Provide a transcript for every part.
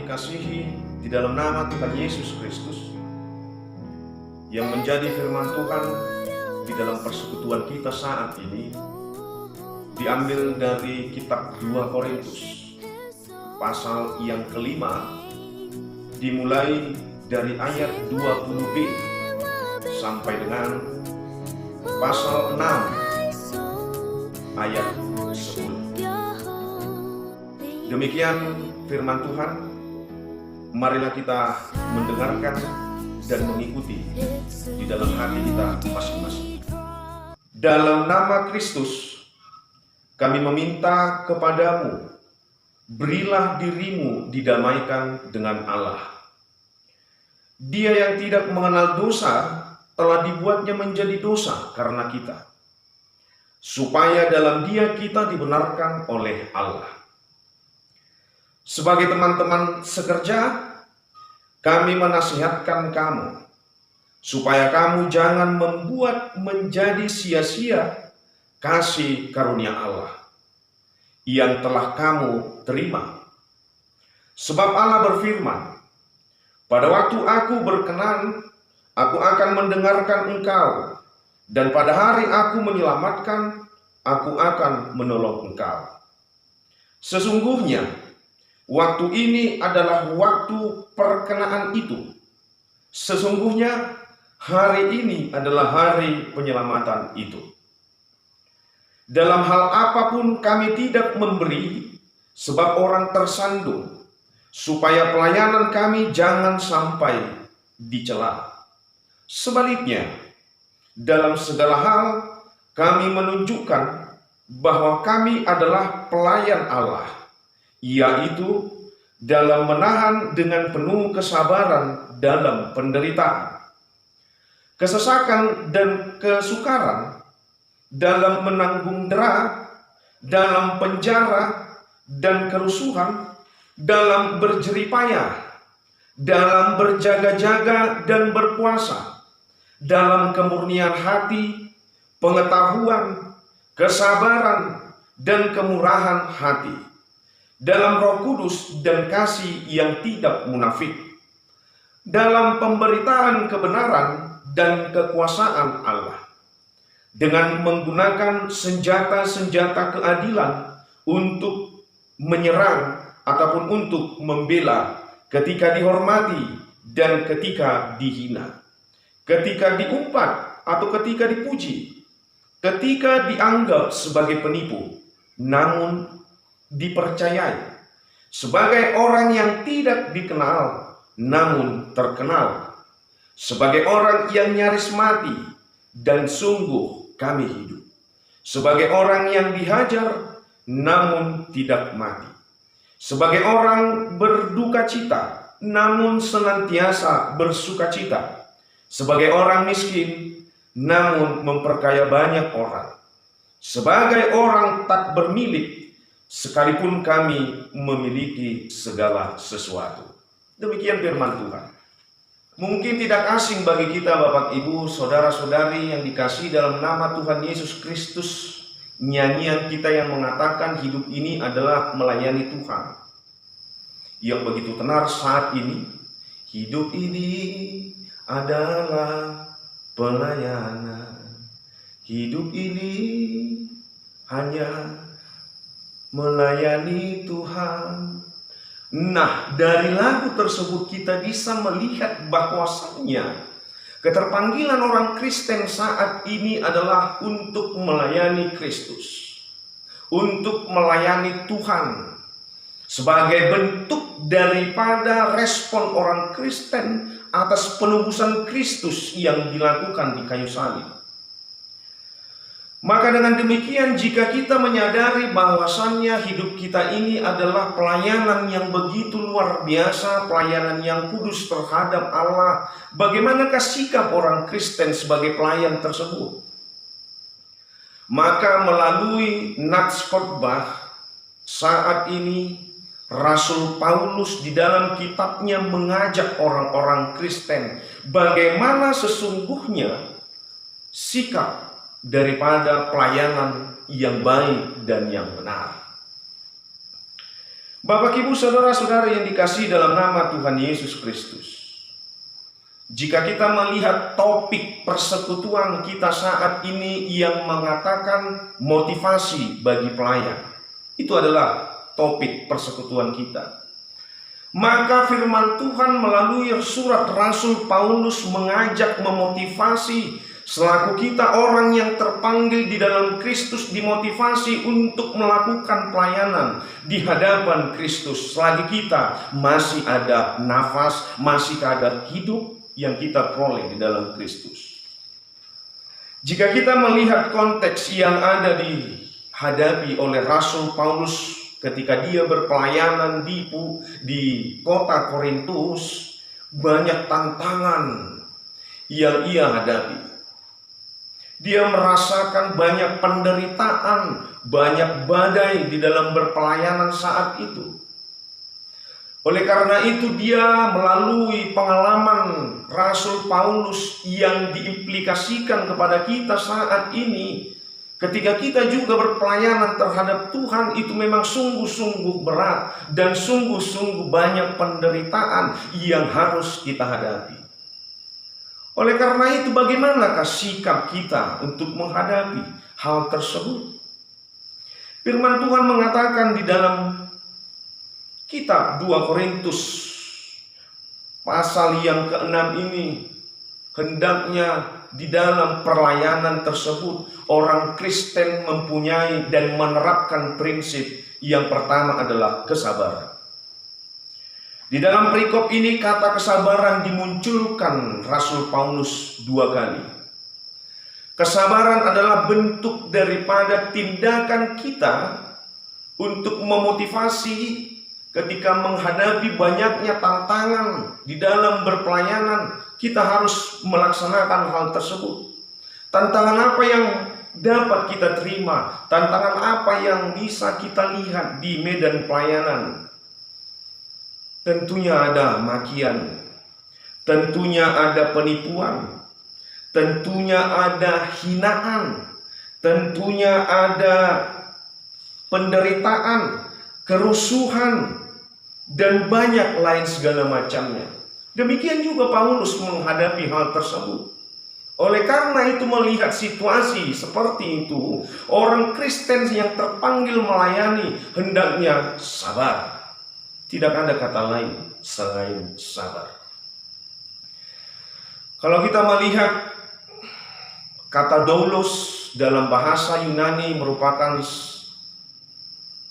dikasihi, di dalam nama Tuhan Yesus Kristus, yang menjadi firman Tuhan di dalam persekutuan kita saat ini, diambil dari kitab 2 Korintus, pasal yang kelima, dimulai dari ayat 20b sampai dengan pasal 6 ayat 10. Demikian firman Tuhan. Marilah kita mendengarkan dan mengikuti di dalam hati kita masing-masing. Dalam nama Kristus, kami meminta kepadamu, berilah dirimu didamaikan dengan Allah. Dia yang tidak mengenal dosa telah dibuatnya menjadi dosa karena kita, supaya dalam Dia kita dibenarkan oleh Allah. Sebagai teman-teman sekerja, kami menasihatkan kamu, supaya kamu jangan membuat menjadi sia-sia kasih karunia Allah yang telah kamu terima. Sebab Allah berfirman, pada waktu aku berkenan, aku akan mendengarkan engkau, dan pada hari aku menyelamatkan, aku akan menolong engkau. Sesungguhnya, waktu ini adalah waktu perkenaan itu. Sesungguhnya hari ini adalah hari penyelamatan itu. Dalam hal apapun kami tidak memberi, sebab orang tersandung, supaya pelayanan kami jangan sampai dicela. Sebaliknya, dalam segala hal kami menunjukkan bahwa kami adalah pelayan Allah, yaitu dalam menahan dengan penuh kesabaran dalam penderitaan, kesesakan dan kesukaran, dalam menanggung dera, dalam penjara dan kerusuhan, dalam berjeripayah, dalam berjaga-jaga dan berpuasa, dalam kemurnian hati, pengetahuan, kesabaran, dan kemurahan hati, dalam Roh Kudus dan kasih yang tidak munafik, dalam pemberitaan kebenaran dan kekuasaan Allah, dengan menggunakan senjata-senjata keadilan untuk menyerang ataupun untuk membela ketika dihormati dan ketika dihina, ketika diumpat atau ketika dipuji, ketika dianggap sebagai penipu, namun dipercayai, sebagai orang yang tidak dikenal namun terkenal, sebagai orang yang nyaris mati dan sungguh kami hidup, sebagai orang yang dihajar namun tidak mati, sebagai orang berduka cita namun senantiasa bersuka cita, sebagai orang miskin namun memperkaya banyak orang, sebagai orang tak bermilik sekalipun kami memiliki segala sesuatu. Demikian firman Tuhan. Mungkin tidak asing bagi kita, Bapak Ibu, saudara-saudari yang dikasihi dalam nama Tuhan Yesus Kristus, nyanyian kita yang mengatakan hidup ini adalah melayani Tuhan. Yang begitu tenar saat ini, hidup ini adalah pelayanan. Hidup ini hanya melayani Tuhan. Nah, dari lagu tersebut kita bisa melihat bahwasannya keterpanggilan orang Kristen saat ini adalah untuk melayani Kristus, untuk melayani Tuhan, sebagai bentuk daripada respon orang Kristen atas penebusan Kristus yang dilakukan di kayu salib. Maka dengan demikian, jika kita menyadari bahwasannya hidup kita ini adalah pelayanan yang begitu luar biasa, pelayanan yang kudus terhadap Allah, bagaimanakah sikap orang Kristen sebagai pelayan tersebut? Maka melalui nats khotbah saat ini, Rasul Paulus di dalam kitabnya mengajak orang-orang Kristen bagaimana sesungguhnya sikap daripada pelayanan yang baik dan yang benar. Bapak, Ibu, saudara-saudara yang dikasihi dalam nama Tuhan Yesus Kristus, jika kita melihat topik persekutuan kita saat ini yang mengatakan motivasi bagi pelayan, itu adalah topik persekutuan kita. Maka firman Tuhan melalui surat Rasul Paulus mengajak memotivasi selaku kita orang yang terpanggil di dalam Kristus, dimotivasi untuk melakukan pelayanan di hadapan Kristus selagi kita masih ada nafas, masih ada hidup yang kita peroleh di dalam Kristus. Jika kita melihat konteks yang ada dihadapi oleh Rasul Paulus ketika dia berpelayanan di kota Korintus, banyak tantangan yang ia hadapi. Dia merasakan banyak penderitaan, banyak badai di dalam berpelayanan saat itu. Oleh karena itu dia melalui pengalaman Rasul Paulus yang diimplikasikan kepada kita saat ini, ketika kita juga berpelayanan terhadap Tuhan, itu memang sungguh-sungguh berat dan sungguh-sungguh banyak penderitaan yang harus kita hadapi. Oleh karena itu, bagaimanakah sikap kita untuk menghadapi hal tersebut? Firman Tuhan mengatakan di dalam kitab 2 Korintus pasal yang ke-6 ini, hendaknya di dalam pelayanan tersebut orang Kristen mempunyai dan menerapkan prinsip yang pertama adalah kesabaran. Di dalam perikop ini kata kesabaran dimunculkan Rasul Paulus 2 kali. Kesabaran adalah bentuk daripada tindakan kita untuk memotivasi ketika menghadapi banyaknya tantangan di dalam berpelayanan. Kita harus melaksanakan hal tersebut. Tantangan apa yang dapat kita terima? Tantangan apa yang bisa kita lihat di medan pelayanan? Tentunya ada makian, tentunya ada penipuan, tentunya ada hinaan, tentunya ada penderitaan, kerusuhan, dan banyak lain segala macamnya. Demikian juga Paulus menghadapi hal tersebut. Oleh karena itu, melihat situasi seperti itu, orang Kristen yang terpanggil melayani hendaknya sabar. Tidak ada kata lain selain sabar. Kalau kita melihat kata doulos dalam bahasa Yunani merupakan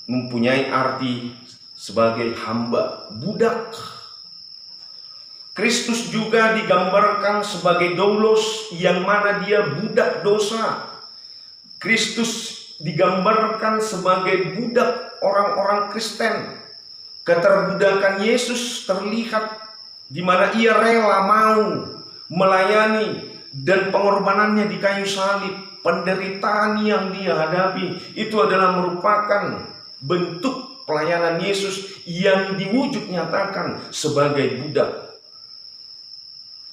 mempunyai arti sebagai hamba, budak. Kristus juga digambarkan sebagai doulos yang mana dia budak dosa. Kristus digambarkan sebagai budak orang-orang Kristen. Keterbudakan Yesus terlihat di mana ia rela mau melayani dan pengorbanannya di kayu salib. Penderitaan yang dia hadapi itu adalah merupakan bentuk pelayanan Yesus yang diwujud nyatakan sebagai budak.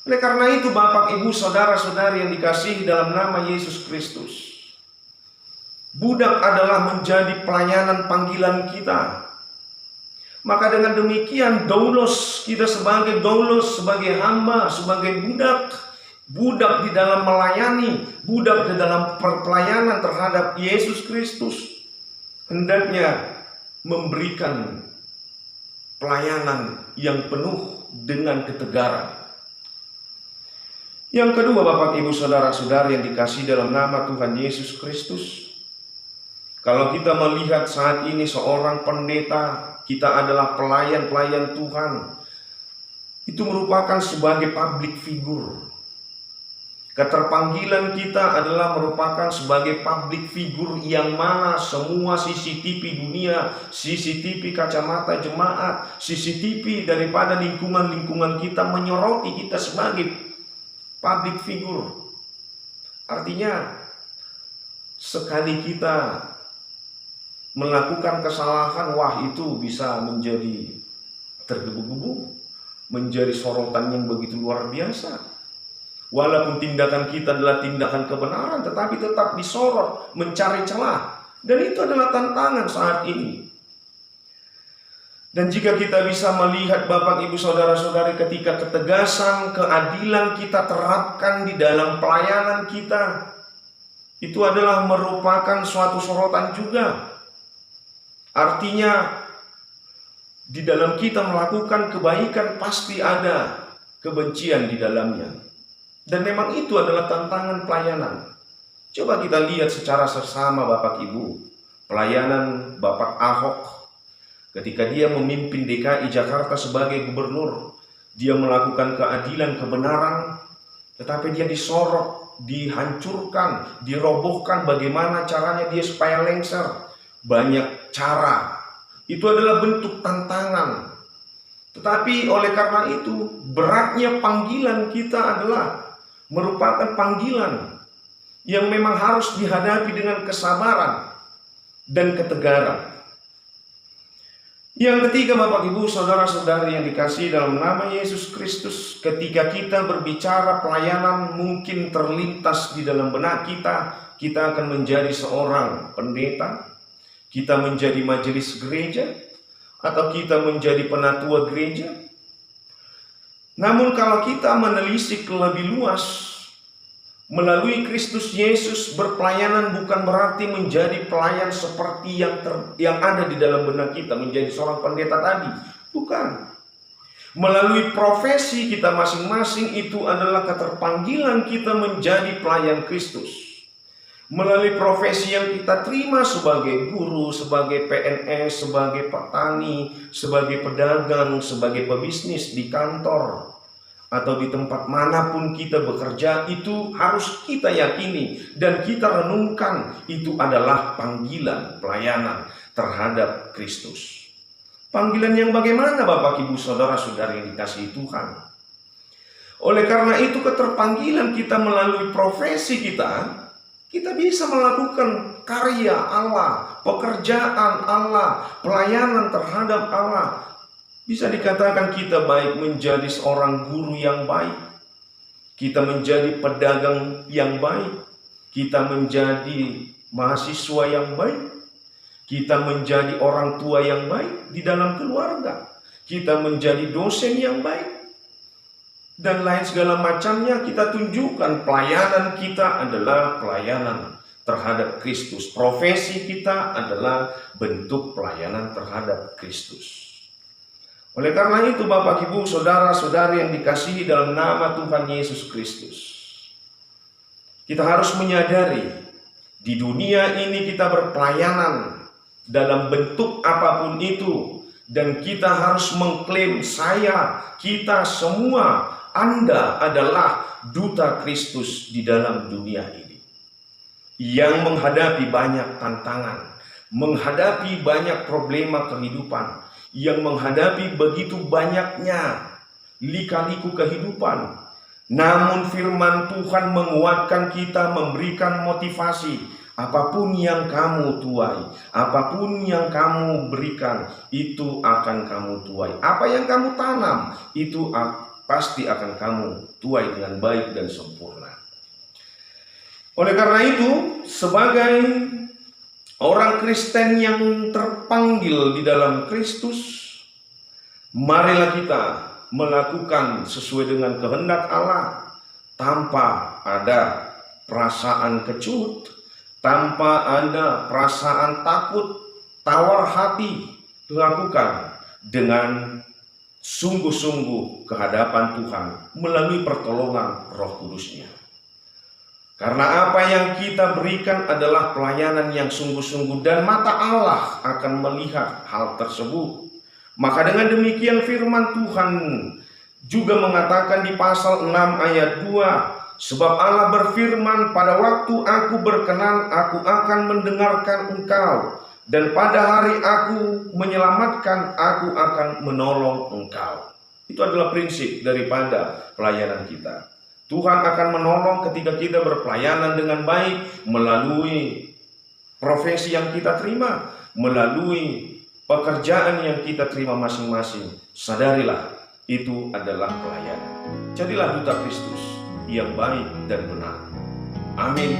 Oleh karena itu, Bapak, Ibu, saudara-saudari yang dikasihi dalam nama Yesus Kristus, budak adalah menjadi pelayanan panggilan kita. Maka dengan demikian doulos, kita sebagai doulos, sebagai hamba, sebagai budak, budak di dalam melayani, budak di dalam perpelayanan terhadap Yesus Kristus, hendaknya memberikan pelayanan yang penuh dengan ketegaran. Yang kedua, Bapak, Ibu, saudara-saudari yang dikasihi dalam nama Tuhan Yesus Kristus, kalau kita melihat saat ini seorang pendeta, kita adalah pelayan-pelayan Tuhan, itu merupakan sebagai public figure. Keterpanggilan kita adalah merupakan sebagai public figure yang mana semua CCTV dunia, CCTV kacamata jemaat, CCTV daripada lingkungan-lingkungan kita menyoroti kita sebagai public figure. Artinya sekali kita melakukan kesalahan, wah itu bisa menjadi tergebu-gebu, menjadi sorotan yang begitu luar biasa. Walaupun tindakan kita adalah tindakan kebenaran, tetapi tetap disorot, mencari celah. Dan itu adalah tantangan saat ini. Dan jika kita bisa melihat Bapak Ibu Saudara-saudari, ketika ketegasan, keadilan kita terapkan di dalam pelayanan kita, itu adalah merupakan suatu sorotan juga. Artinya di dalam kita melakukan kebaikan pasti ada kebencian di dalamnya. Dan memang itu adalah tantangan pelayanan. Coba kita lihat secara seksama Bapak Ibu, pelayanan Bapak Ahok ketika dia memimpin DKI Jakarta sebagai gubernur. Dia melakukan keadilan, kebenaran, tetapi dia disorot, dihancurkan, dirobohkan. Bagaimana caranya dia supaya lengser? Banyak cara. Itu adalah bentuk tantangan. Tetapi oleh karena itu, beratnya panggilan kita adalah merupakan panggilan yang memang harus dihadapi dengan kesabaran dan ketegaran. Yang ketiga Bapak Ibu Saudara-saudari yang dikasihi dalam nama Yesus Kristus, ketika kita berbicara pelayanan mungkin terlintas di dalam benak kita akan menjadi seorang pendeta, kita menjadi majelis gereja, atau kita menjadi penatua gereja. Namun kalau kita menelisik lebih luas, melalui Kristus Yesus berpelayanan bukan berarti menjadi pelayan seperti yang ada di dalam benak kita, menjadi seorang pendeta tadi. Bukan. Melalui profesi kita masing-masing itu adalah keterpanggilan kita menjadi pelayan Kristus. Melalui profesi yang kita terima sebagai guru, sebagai PNS, sebagai petani, sebagai pedagang, sebagai pebisnis di kantor, atau di tempat manapun kita bekerja, itu harus kita yakini dan kita renungkan itu adalah panggilan pelayanan terhadap Kristus. Panggilan yang bagaimana Bapak Ibu Saudara-saudari yang dikasihi Tuhan? Oleh karena itu keterpanggilan kita melalui profesi kita bisa melakukan karya Allah, pekerjaan Allah, pelayanan terhadap Allah. Bisa dikatakan kita baik menjadi seorang guru yang baik, kita menjadi pedagang yang baik, kita menjadi mahasiswa yang baik, kita menjadi orang tua yang baik di dalam keluarga, kita menjadi dosen yang baik, dan lain segala macamnya. Kita tunjukkan pelayanan kita adalah pelayanan terhadap Kristus. Profesi kita adalah bentuk pelayanan terhadap Kristus. Oleh karena itu Bapak Ibu Saudara-saudari yang dikasihi dalam nama Tuhan Yesus Kristus, kita harus menyadari di dunia ini kita berpelayanan dalam bentuk apapun itu, dan kita harus mengklaim kita semua, Anda adalah duta Kristus di dalam dunia ini yang menghadapi banyak tantangan, menghadapi banyak problema kehidupan, yang menghadapi begitu banyaknya lika-liku kehidupan. Namun firman Tuhan menguatkan kita, memberikan motivasi. Apapun yang kamu tuai, apapun yang kamu berikan, itu akan kamu tuai. Apa yang kamu tanam, itu pasti akan kamu tuai dengan baik dan sempurna. Oleh karena itu, sebagai orang Kristen yang terpanggil di dalam Kristus, marilah kita melakukan sesuai dengan kehendak Allah, tanpa ada perasaan kecut, tanpa ada perasaan takut, tawar hati. Lakukan dengan sungguh-sungguh kehadapan Tuhan melalui pertolongan Roh Kudus-Nya. Karena apa yang kita berikan adalah pelayanan yang sungguh-sungguh, dan mata Allah akan melihat hal tersebut. Maka dengan demikian firman Tuhan juga mengatakan di pasal 6 ayat 2, sebab Allah berfirman, pada waktu aku berkenan, aku akan mendengarkan engkau, dan pada hari aku menyelamatkan, aku akan menolong engkau. Itu adalah prinsip daripada pelayanan kita. Tuhan akan menolong ketika kita berpelayanan dengan baik melalui profesi yang kita terima, melalui pekerjaan yang kita terima masing-masing. Sadarilah itu adalah pelayanan. Jadilah duta Kristus yang baik dan benar. Amin.